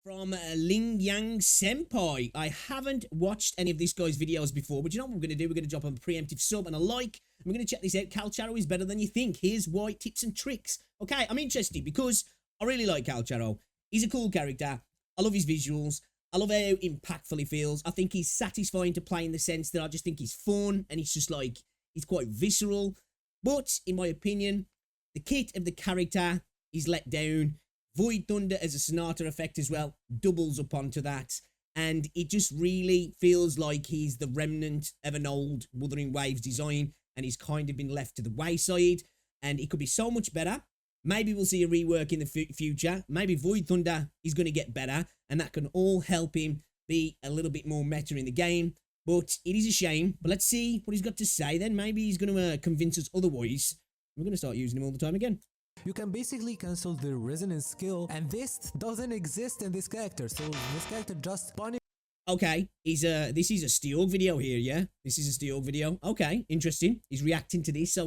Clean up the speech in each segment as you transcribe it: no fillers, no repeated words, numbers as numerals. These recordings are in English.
from Ling Yang Senpai. I haven't watched any of this guy's videos before, but you know what we're going to do? We're going to drop a preemptive sub and a like. And we're going to check this out. Calcharo is better than you think. Here's why, tips and tricks. Okay, I'm interested because I really like Calcharo. He's a cool character. I love his visuals. I love how impactful he feels. I think he's satisfying to play in the sense that I just think he's fun and he's just like, he's quite visceral. But in my opinion, the kit of the character is let down. Void Thunder as a Sonata effect as well doubles up onto that, and it just really feels like he's the remnant of an old Wuthering Waves design, and he's kind of been left to the wayside, and it could be so much better. Maybe we'll see a rework in the future. Maybe Void Thunder is going to get better, and that can all help him be a little bit more meta in the game, but it is a shame. But let's see what he's got to say then. Maybe he's going to convince us otherwise. We're going to start using him all the time again. You can basically cancel the resonance skill, and this doesn't exist in this character, so this character just punishes. Okay, this is a Steorg video here, yeah? This is a Steorg video. Okay, interesting. He's reacting to this, so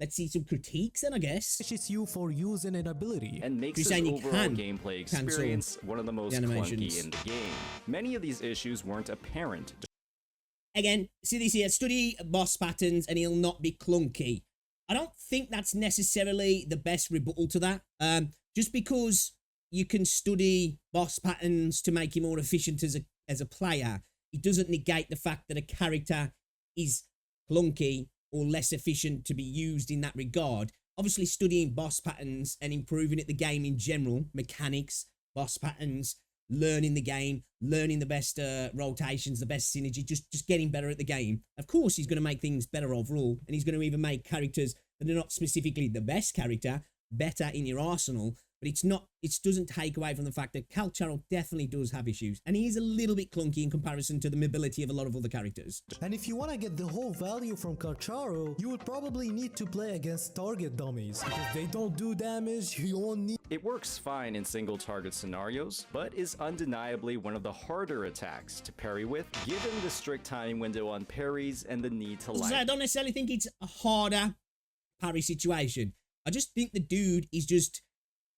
let's see some critiques then, I guess. Punishes you for using an ability. And makes his overall gameplay experience one of the most clunky in the game. Many of these issues weren't apparent. Again, see this here, study boss patterns and he'll not be clunky. I don't think that's necessarily the best rebuttal to that. Just because you can study boss patterns to make you more efficient as a player, it doesn't negate the fact that a character is clunky or less efficient to be used in that regard. Obviously, studying boss patterns and improving at the game in general, mechanics, boss patterns, learning the game, learning the best rotations, the best synergy, just getting better at the game. Of course, he's going to make things better overall, and he's going to even make characters that are not specifically the best character better in your arsenal, but it doesn't take away from the fact that Calcharo definitely does have issues, and he is a little bit clunky in comparison to the mobility of a lot of other characters. And if you want to get the whole value from Calcharo, you would probably need to play against target dummies, because they don't do damage, you won't need. It works fine in single target scenarios, but is undeniably one of the harder attacks to parry with, given the strict timing window on parries and the need to So I don't necessarily think it's a harder parry situation. I just think the dude is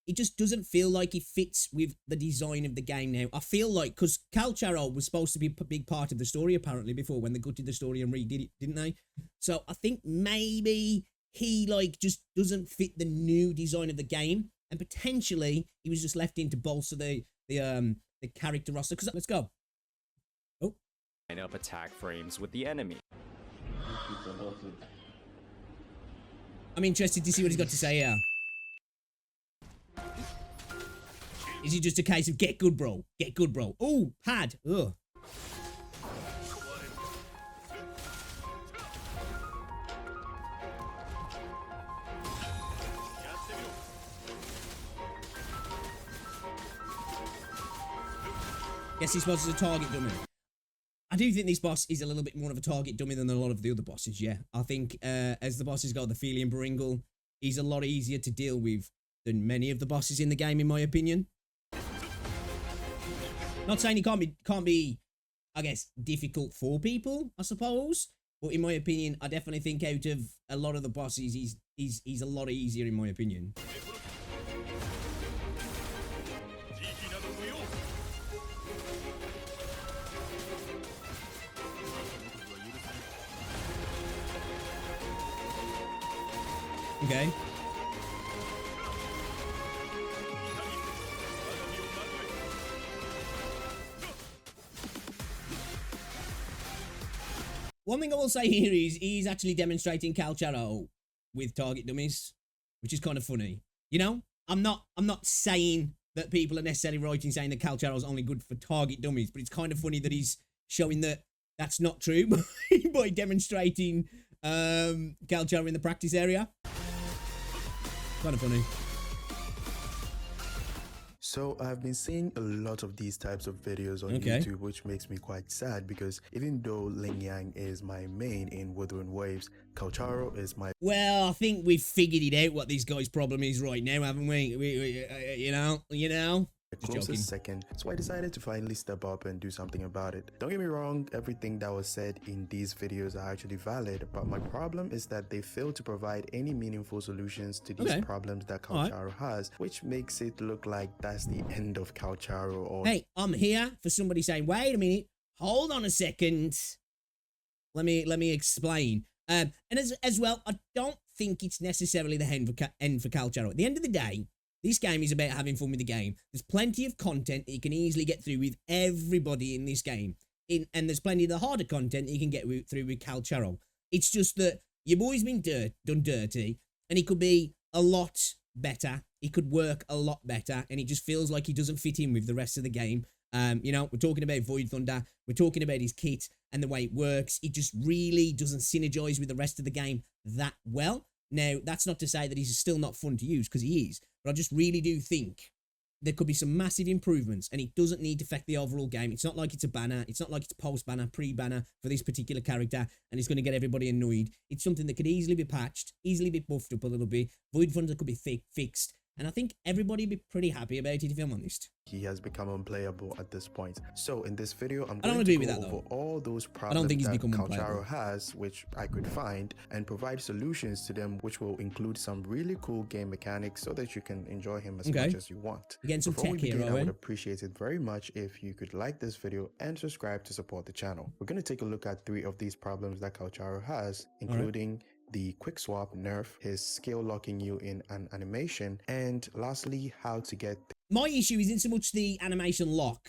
it just doesn't feel like he fits with the design of the game now. I feel like, because Calcharo was supposed to be a big part of the story apparently before, when they gutted the story and redid it, didn't they? So I think maybe he like just doesn't fit the new design of the game, and potentially he was just left in to bolster the character roster. Because let's go. Oh, line up attack frames with the enemy. I'm interested to see what he's got to say here. Is it just a case of get good, bro? Get good, bro. Oh, pad. Ugh. Guess this boss is a target dummy. I do think this boss is a little bit more of a target dummy than a lot of the other bosses, yeah. I think as the bosses go, the Felian Baringle, he's a lot easier to deal with than many of the bosses in the game, in my opinion. Not saying he can't be, I guess, difficult for people, I suppose. But in my opinion, I definitely think out of a lot of the bosses, he's a lot easier in my opinion. Okay. One thing I will say here is he's actually demonstrating Calcharo with target dummies, which is kind of funny. You know, I'm not saying that people are necessarily writing saying that Calcharo is only good for target dummies, but it's kind of funny that he's showing that that's not true by demonstrating Calcharo in the practice area. Kind of funny. So I've been seeing a lot of these types of videos on YouTube, which makes me quite sad because even though Ling Yang is my main in Wuthering Waves, Calcharo is my... Well, I think we've figured it out what this guy's problem is right now, haven't we? You know, closest second, so I decided to finally step up and do something about it. Don't get me wrong, everything that was said in these videos are actually valid, but my problem is that they fail to provide any meaningful solutions to these problems that Calcharo has, which makes it look like that's the end of Calcharo. Or hey, I'm here for somebody saying, wait a minute, hold on a second. Let me explain. And as well, I don't think it's necessarily the end for Calcharo. At the end of the day, this game is about having fun with the game. There's plenty of content that you can easily get through with everybody in this game. And there's plenty of the harder content that you can get through with Calcharo. It's just that your boy's been done dirty, and he could be a lot better. He could work a lot better, and it just feels like he doesn't fit in with the rest of the game. You know, we're talking about Void Thunder. We're talking about his kit and the way it works. It just really doesn't synergize with the rest of the game that well. Now, that's not to say that he's still not fun to use, because he is. But I just really do think there could be some massive improvements, and it doesn't need to affect the overall game. It's not like it's a banner. It's not like it's post-banner, pre-banner for this particular character, and it's going to get everybody annoyed. It's something that could easily be patched, easily be buffed up a little bit. Void Thunder could be fixed, and I think everybody would be pretty happy about it, if I'm honest. He has become unplayable at this point. So in this video, I'm going to go over all those problems that Calcharo has, which I could find, and provide solutions to them, which will include some really cool game mechanics so that you can enjoy him as much as you want. Again, some Before tech we begin, here, I would appreciate it very much if you could like this video and subscribe to support the channel. We're going to take a look at 3 of these problems that Calcharo has, including the quick swap nerf, his skill locking you in an animation, and lastly, how to get... My issue isn't so much the animation lock,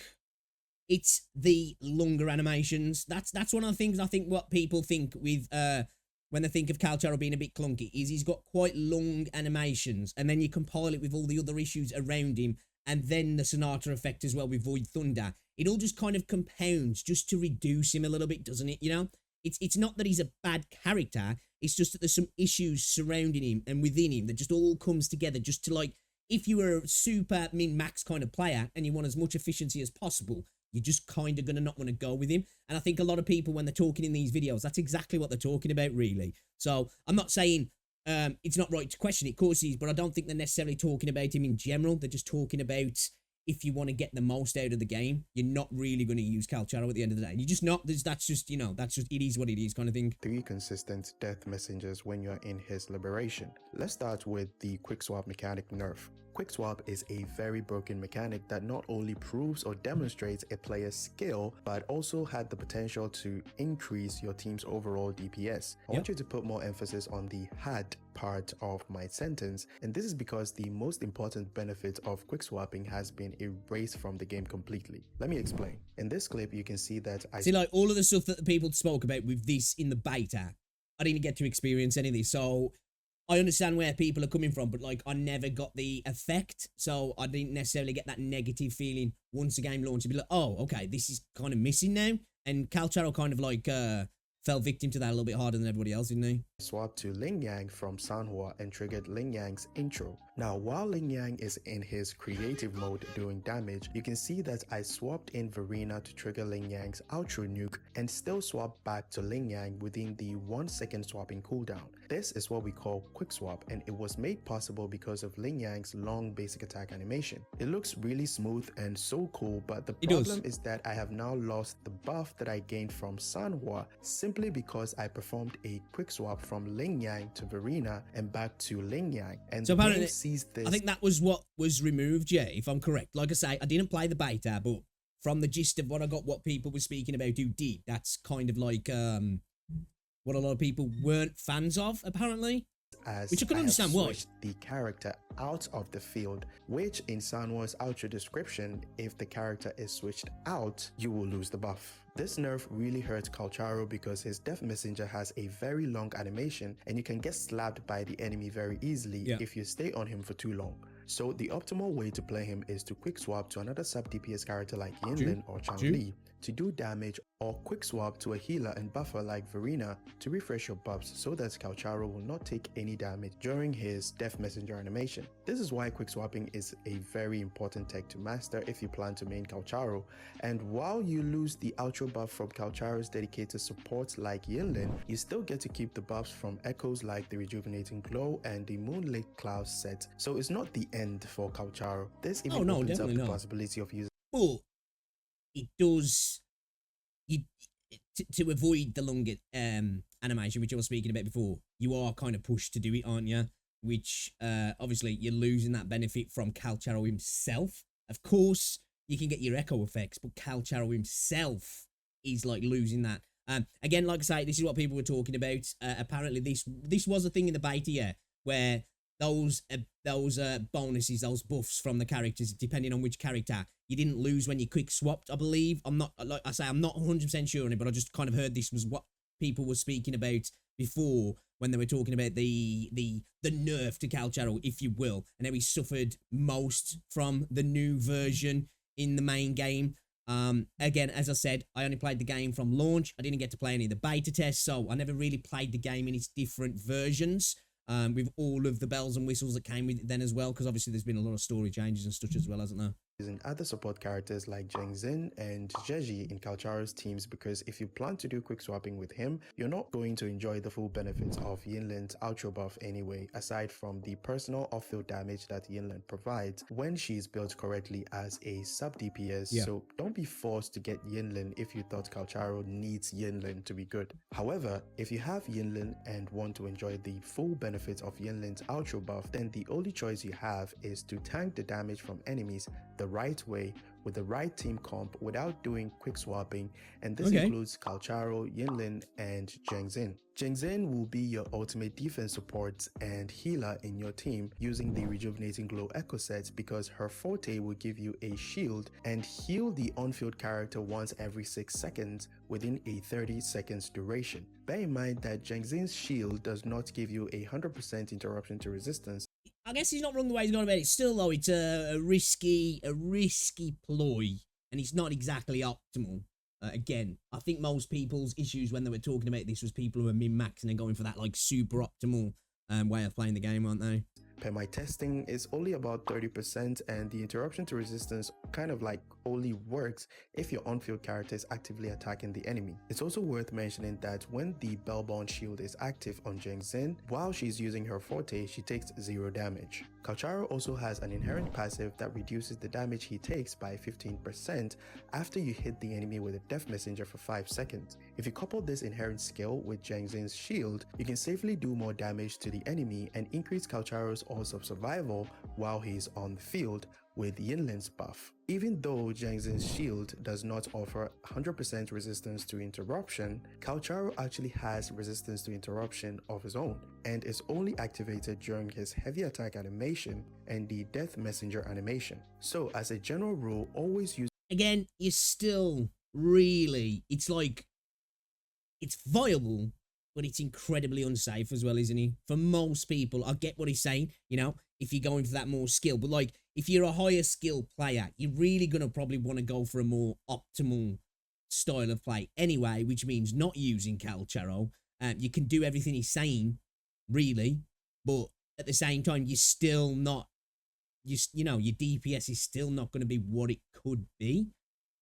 it's the longer animations. That's one of the things I think what people think with when they think of Calcharo being a bit clunky is he's got quite long animations, and then you compile it with all the other issues around him, and then the Sonata effect as well with Void Thunder. It all just kind of compounds just to reduce him a little bit, doesn't it? You know, it's not that he's a bad character. It's just that there's some issues surrounding him and within him that just all comes together just to, like, if you were a super min-max kind of player and you want as much efficiency as possible, you're just kind of going to not want to go with him. And I think a lot of people, when they're talking in these videos, that's exactly what they're talking about, really. So I'm not saying it's not right to question it, of course he is, but I don't think they're necessarily talking about him in general. They're just talking about if you want to get the most out of the game, you're not really going to use Calcharo at the end of the day. You're just not. That's just, you know, that's just, it is what it is kind of thing. 3 consistent death messengers when you're in his liberation. Let's start with the quick swap mechanic nerf. Quick swap is a very broken mechanic that not only proves or demonstrates a player's skill, but also had the potential to increase your team's overall DPS. I want you to put more emphasis on the had part of my sentence, and this is because the most important benefit of quick swapping has been erased from the game completely. Let me explain. In this clip, you can see that I... See, like, all of the stuff that the people spoke about with this in the beta, I didn't get to experience any of this, so... I understand where people are coming from, but, like, I never got the effect, so I didn't necessarily get that negative feeling once the game launched. To be like, oh, okay, this is kind of missing now, and Calcharo kind of, like, fell victim to that a little bit harder than everybody else, didn't he? Swapped to Ling Yang from Sanhua and triggered Ling Yang's intro. Now, while Ling Yang is in his creative mode doing damage, you can see that I swapped in Verena to trigger Ling Yang's outro nuke and still swapped back to Ling Yang within the 1 second swapping cooldown. This is what we call quick swap, and it was made possible because of Ling Yang's long basic attack animation. It looks really smooth and so cool, but the problem is that I have now lost the buff that I gained from Sanhua simply because I performed a quick swap from Ling Yang to Verena and back to Ling Yang. And so apparently, this. I think that was what was removed, yeah, if I'm correct. Like I say, I didn't play the beta, but from the gist of what I got, what people were speaking about who did, that's kind of like what a lot of people weren't fans of, apparently. Which I can understand why. The character out of the field, which in Sanhua's outro description, if the character is switched out, you will lose the buff. This nerf really hurts Calcharo because his Death Messenger has a very long animation and you can get slapped by the enemy very easily if you stay on him for too long. So the optimal way to play him is to quick swap to another sub DPS character like Yinlin or Changli. to do damage, or quick swap to a healer and buffer like Verena to refresh your buffs so that Calcharo will not take any damage during his Death Messenger animation. This is why quick swapping is a very important tech to master if you plan to main Calcharo, and while you lose the outro buff from Calcharo's dedicated supports like Yinlin, you still get to keep the buffs from echoes like the Rejuvenating Glow and the Moonlit Cloud set, so it's not the end for Calcharo. This even opens up the possibility of using. But it does, to avoid the longer animation, which I was speaking about before, you are kind of pushed to do it, aren't you? Which obviously you're losing that benefit from Calcharo himself. Of course, you can get your echo effects, but Calcharo himself is like losing that. Again, like I say, this is what people were talking about. Apparently, this was a thing in the beta, yeah, where those bonuses, those buffs from the characters, depending on which character, you didn't lose when you quick swapped, I believe. I'm not, like I say, I'm not 100% sure on it, but I just kind of heard this was what people were speaking about before when they were talking about the nerf to Calcharo, if you will, and how he suffered most from the new version in the main game. Again, as I said, I only played the game from launch. I didn't get to play any of the beta tests, so I never really played the game in its different versions. With all of the bells and whistles that came with it then as well, because obviously there's been a lot of story changes and such as well, hasn't there? Using other support characters like Zheng Xin and Jeji in Calcharo's teams, because if you plan to do quick swapping with him, you're not going to enjoy the full benefits of Yinlin's outro buff anyway, aside from the personal off-field damage that Yinlin provides when she's built correctly as a sub DPS. Yeah. So don't be forced to get Yinlin if you thought Calcharo needs Yinlin to be good. However, if you have Yinlin and want to enjoy the full benefits of Yinlin's outro buff, then the only choice you have is to tank the damage from enemies the right way with the right team comp without doing quick swapping, and this includes Calcharo, Yinlin, and Zheng Xin. Zheng Xin will be your ultimate defense support and healer in your team using the Rejuvenating Glow Echo set, because her forte will give you a shield and heal the on-field character once every 6 seconds within a 30 seconds duration. Bear in mind that Zheng Xin's shield does not give you a 100% interruption to resistance. I guess he's not wrong the way he's gone about it. Still, though, it's a risky ploy, and it's not exactly optimal. Again, I think most people's issues when they were talking about this was people who are min-maxing and going for that like super optimal way of playing the game, aren't they? Per my testing, is only about 30%, and the interruption to resistance kind of like only works if your on-field character is actively attacking the enemy. It's also worth mentioning that when the Bellbound shield is active on Zheng Xin, while she's using her forte, she takes 0 damage. Calcharo also has an inherent passive that reduces the damage he takes by 15% after you hit the enemy with a Death Messenger for 5 seconds. If you couple this inherent skill with Zheng Xin's shield, you can safely do more damage to the enemy and increase Calcharo's odds of survival while he's on the field with Yinlin's buff. Even though Zheng Xin's shield does not offer 100% resistance to interruption, Calcharo actually has resistance to interruption of his own, and is only activated during his heavy attack animation and the Death Messenger animation. So as a general rule, always use. Again, you're still really, it's like, it's viable, but it's incredibly unsafe as well, isn't he? For most people, I get what he's saying, you know, if you're going for that more skill, but like, if you're a higher skill player, you're really going to probably want to go for a more optimal style of play anyway, which means not using Calcharo. You can do everything he's really, but at the same time, you're still not, you know, your DPS is still not going to be what it could be.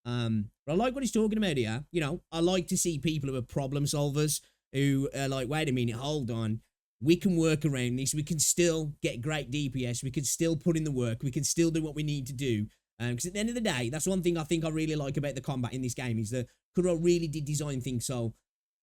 But I like what he's talking about here. You know, I like to see people who are problem solvers, who are like, wait a minute, hold on. We can work around this. We can still get great DPS. We can still put in the work. We can still do what we need to do. Because at the end of the day, that's one thing I think I really like about the combat in this game, is that Kuro really did design things so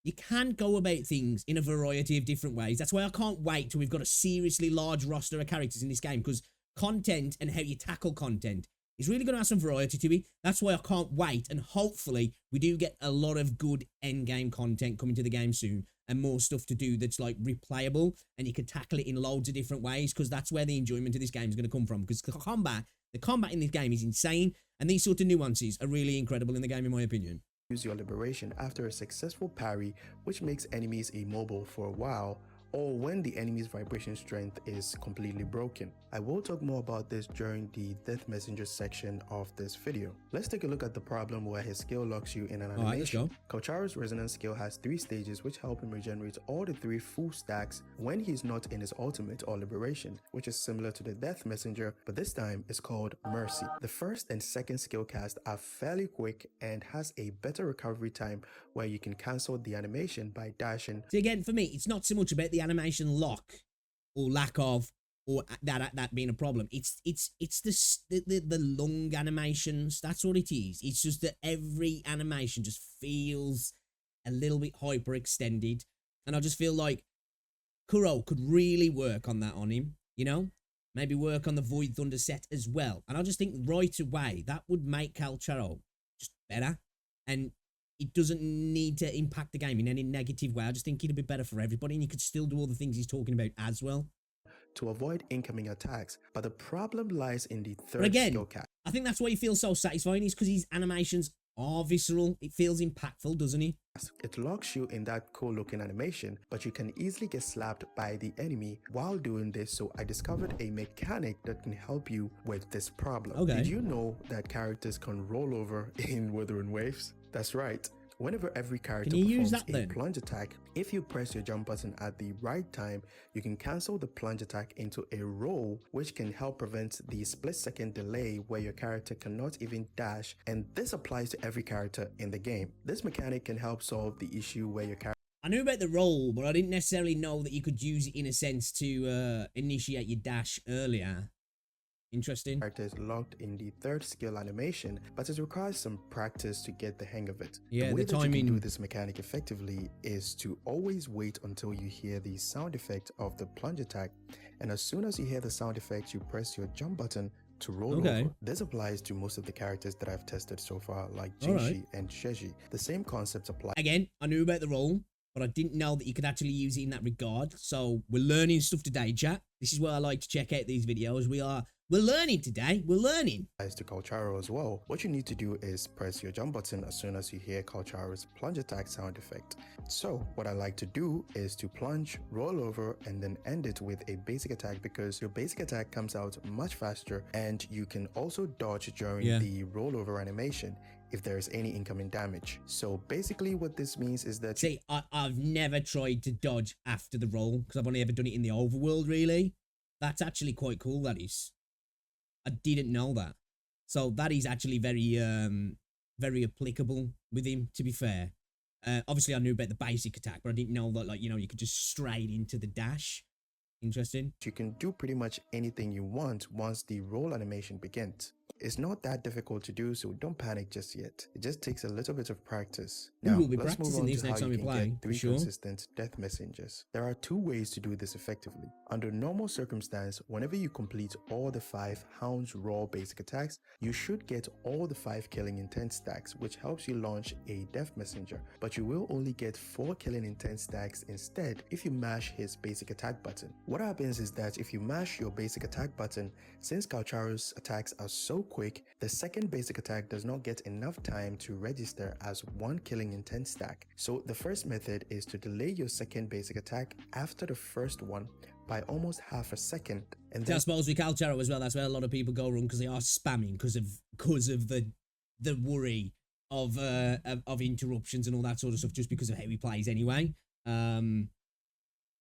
you can go about things in a variety of different ways. That's why I can't wait till we've got a seriously large roster of characters in this game, because content and how you tackle content is really going to have some variety to it. That's why I can't wait, and hopefully we do get a lot of good end-game content coming to the game soon, and more stuff to do that's like replayable, and you can tackle it in loads of different ways, because that's where the enjoyment of this game is going to come from, because the combat in this game is insane, and these sort of nuances are really incredible in the game, in my opinion. Use your liberation after a successful parry, which makes enemies immobile for a while or when the enemy's vibration strength is completely broken. I will talk more about this during the Death Messenger section of this video. Let's take a look at the problem where his skill locks you in an animation. Alright, let's go. Calcharo's resonance skill has 3 stages which help him regenerate all the 3 full stacks when he's not in his ultimate or liberation, which is similar to the Death Messenger, but this time it's called Mercy. The first and second skill cast are fairly quick and has a better recovery time where you can cancel the animation by dashing. So again, for me, it's not so much about the animation lock or lack of, or that being a problem. It's the lung animations. That's what it is. It's just that every animation just feels a little bit hyperextended, and I just feel like Kuro could really work on that on him. You know, maybe work on the Void Thunder set as well. And I just think right away that would make Calcharo just better, and it doesn't need to impact the game in any negative way. I just think it'd be better for everybody, and you could still do all the things he's talking about as well, to avoid incoming attacks, but the problem lies in the third but again, skill cast. I think that's why he feels so satisfying, is because his animations are visceral. It feels impactful, doesn't he? It locks you in that cool looking animation, but you can easily get slapped by the enemy while doing this, so I discovered a mechanic that can help you with this problem. Okay. Did you know that characters can roll over in Wuthering Waves? That's right. Whenever every character Can you use performs that a then? plunge attack, if you press your jump button at the right time, you can cancel the plunge attack into a roll, which can help prevent the split-second delay where your character cannot even dash, and this applies to every character in the game. This mechanic can help solve the issue where your character I knew about the roll, but I didn't necessarily know that you could use it in a sense to initiate your dash earlier. Interesting. is locked in the third skill animation, but it requires some practice to get the hang of it. Yeah, the way the that you timing. can do this mechanic effectively is to always wait until you hear the sound effect of the plunge attack, and as soon as you hear the sound effect, you press your jump button to roll Okay. over. This applies to most of the characters that I've tested so far, like Alright. Jinshi and Sheji. The same concepts apply. Again, I knew about the roll, but I didn't know that you could actually use it in that regard. So we're learning stuff today, chat. This is why I like to check out these videos. We're learning today. We're learning. Applies to Calcharo as well. What you need to do is press your jump button as soon as you hear Calcharo's plunge attack sound effect. So what I like to do is to plunge, roll over, and then end it with a basic attack, because your basic attack comes out much faster, and you can also dodge during the rollover animation if there is any incoming damage. So basically what this means is that See, I've never tried to dodge after the roll, because I've only ever done it in the overworld, really. That's actually quite cool, that is. I didn't know that. So that is actually very very applicable with him, to be fair. Obviously I knew about the basic attack, but I didn't know that, like, you know, you could just straight into the dash. Interesting. you can do pretty much anything you want once the roll animation begins. It's not that difficult to do, so don't panic just yet. It just takes a little bit of practice. We Now, will be let's move practicing on this to next how time you we can play, get for 3 sure. consistent death messengers. There are 2 ways to do this effectively. Under normal circumstance, whenever you complete all the 5 Hound's Raw basic attacks, you should get all the 5 killing intent stacks, which helps you launch a death messenger. But you will only get 4 killing intent stacks instead if you mash his basic attack button. What happens is that if you mash your basic attack button, since Calcharo's attacks are so quick, the second basic attack does not get enough time to register as 1 killing intent stack. So the first method is to delay your second basic attack after the first one by almost half a second, and So then I suppose with Calcharo as well, that's where a lot of people go wrong, because they are spamming because of the worry of interruptions and all that sort of stuff, just because of how he plays anyway.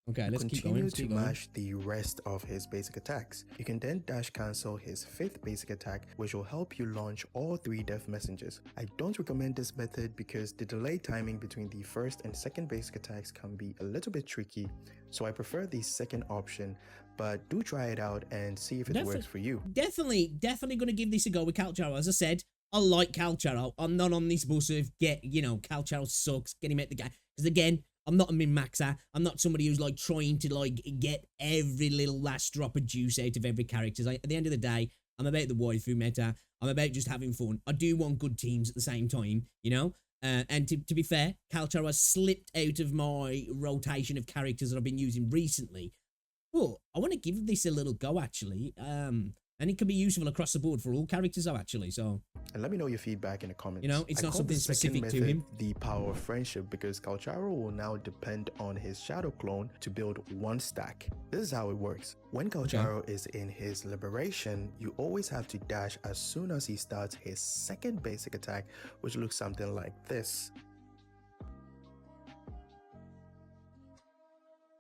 Okay, let's keep going. continue Let's to keep going. mash the rest of his basic attacks. You can then dash cancel his 5th basic attack, which will help you launch all 3 death messengers. I don't recommend this method because the delay timing between the first and second basic attacks can be a little bit tricky, so I prefer the second option, but do try it out and see if it works for you. Definitely going to give this a go with Calcharo. As I said, I like Calcharo. I'm not on this bus of Calcharo sucks, get him out the game. Because again, I'm not a min-maxer. I'm not somebody who's like trying to like get every little last drop of juice out of every character. At the end of the day, I'm about the waifu meta. I'm about just having fun. I do want good teams at the same time, you know? And to be fair, Calcharo has slipped out of my rotation of characters that I've been using recently. But I want to give this a little go, actually. And And it can be useful across the board for all characters, though, actually. So, And let me know your feedback in the comments. you know, it's I not call something the second specific to method him. the power of friendship because Calcharo will now depend on his shadow clone to build one stack. This is how it works. When Calcharo is in his liberation, you always have to dash as soon as he starts his second basic attack, which looks something like this.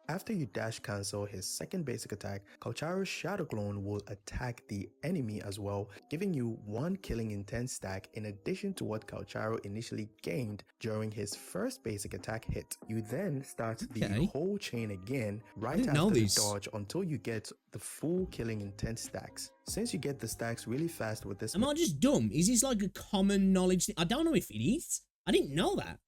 After you dash cancel his second basic attack, Calcharo's Shadow Clone will attack the enemy as well, giving you one killing intent stack in addition to what Calcharo initially gained during his first basic attack hit. You then start the whole chain again right after the dodge until you get the full killing intent stacks. Since you get the stacks really fast with this... Am I just dumb? Is this like a common knowledge thing? I don't know if it is. I didn't know that.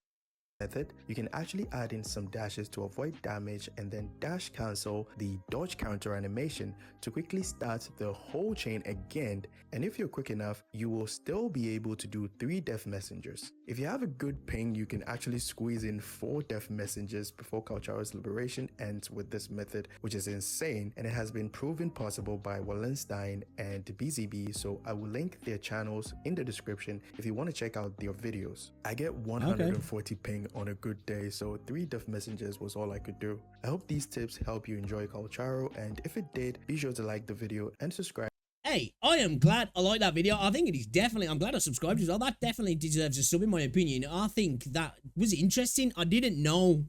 Method, you can actually add in some dashes to avoid damage and then dash cancel the dodge counter animation to quickly start the whole chain again, and if you're quick enough, you will still be able to do 3 death messengers. If you have a good ping, you can actually squeeze in 4 death messengers before Calcharo's liberation ends with this method, which is insane, and it has been proven possible by Wallenstein and BZB, so I will link their channels in the description if you want to check out their videos. I get 140 ping on a good day, so 3 death messengers was all I could do. I hope these tips help you enjoy Calcharo, and if it did, be sure to like the video and subscribe. Hey, I am glad I like that video. I think it is definitely, I'm glad I subscribed as well. That definitely deserves a sub in my opinion. I think that was interesting. I didn't know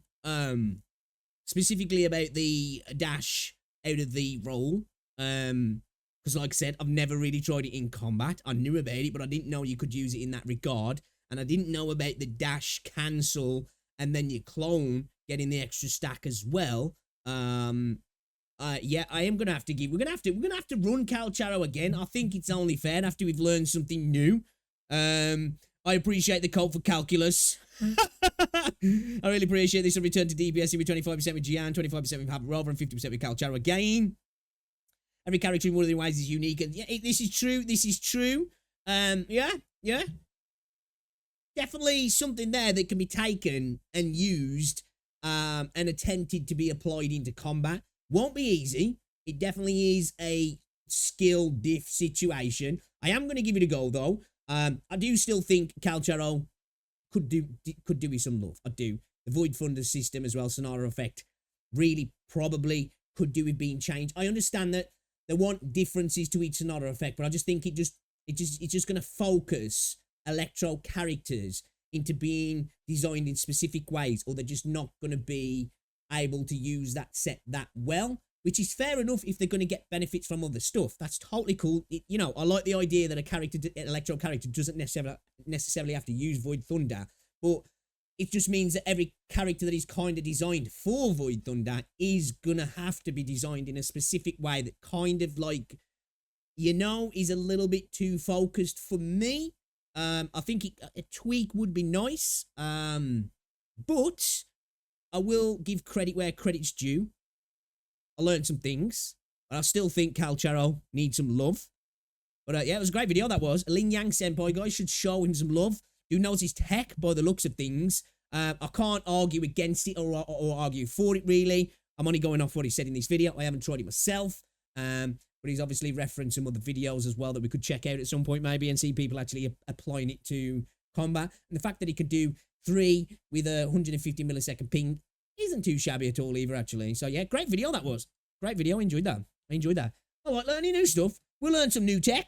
specifically about the dash out of the roll. Because like I said, I've never really tried it in combat. I knew about it, but I didn't know you could use it in that regard. And I didn't know about the dash cancel and then your clone getting the extra stack as well. Yeah, I am gonna have to give. We're gonna have to run Calcharo again. I think it's only fair after we've learned something new. I appreciate the cult for calculus. I really appreciate this. A return to DPS with 25% with Gian, 25% with Habit Rover, and 50% with Calcharo again. Every character in Wuthering Waves is unique, and yeah, this is true. This is true. Yeah. Definitely something there that can be taken and used and attempted to be applied into combat. Won't be easy. It definitely is a skill diff situation. I am going to give it a go, though. I do still think Calcharo could do with some love. I do. The Void Thunder system as well, Sonara Effect, really probably could do with being changed. I understand that there want differences to each Sonara Effect, but I just think it's just going to focus Electro characters into being designed in specific ways, or they're just not going to be able to use that set that well, which is fair enough if they're going to get benefits from other stuff. That's totally cool. You know, I like the idea that an Electro character doesn't necessarily have to use Void Thunder, but it just means that every character that is kind of designed for Void Thunder is going to have to be designed in a specific way that kind of like, you know, is a little bit too focused for me. I think a tweak would be nice, but I will give credit where credit's due. I learned some things, but I still think Calcharo needs some love. But yeah, it was a great video, that was. Lin Yang Senpai, guys, should show him some love. Do knows his tech by the looks of things. I can't argue against it or argue for it, really. I'm only going off what he said in this video. I haven't tried it myself. But he's obviously referenced some other videos as well that we could check out at some point maybe and see people actually applying it to combat. And the fact that he could do 3 with a 150 millisecond ping isn't too shabby at all either, actually. So yeah, great video that was. Great video. I enjoyed that. I like learning new stuff. We'll learn some new tech.